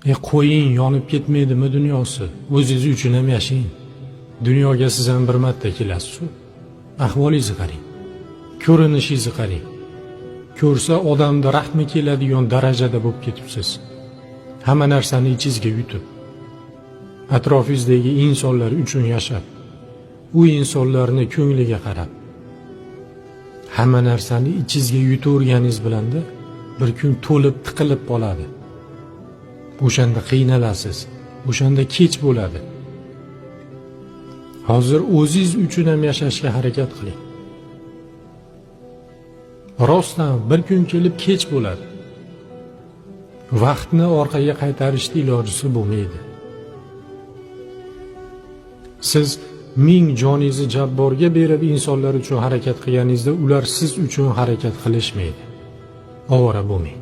Qo'ying, yonib ketmaydimi dunyosi? O'zingiz uchun ham yashang. Dunyoga siz ham bir marta kelasiz-ku. Ahvolingizni qarang. Ko'rinishingizni qarang. Ko'rsa odamda rahmi keladigan darajada bo'lib ketibsiz. Hamma narsani ichingizga yutib, atrofingizdagi insonlar uchun yashab, u insonlarni ko'ngliga qarab, hamma narsani ichingizga yutaverganingiz bilanda bir kun to'lib tiqilib qoladi. O'shanda qiynalasiz, o'shanda kech bo'ladi. Hozir o'zingiz uchun ham yashashga harakat qiling. Rostdan bir kun kelib kech bo'ladi. Vaqtni orqaga qaytarishning ilojisi bo'lmaydi. Siz ming joningizni jabborga berib insonlar uchun harakat qilganingizda ular siz uchun harakat qilishmaydi. Ovora bo'lmang.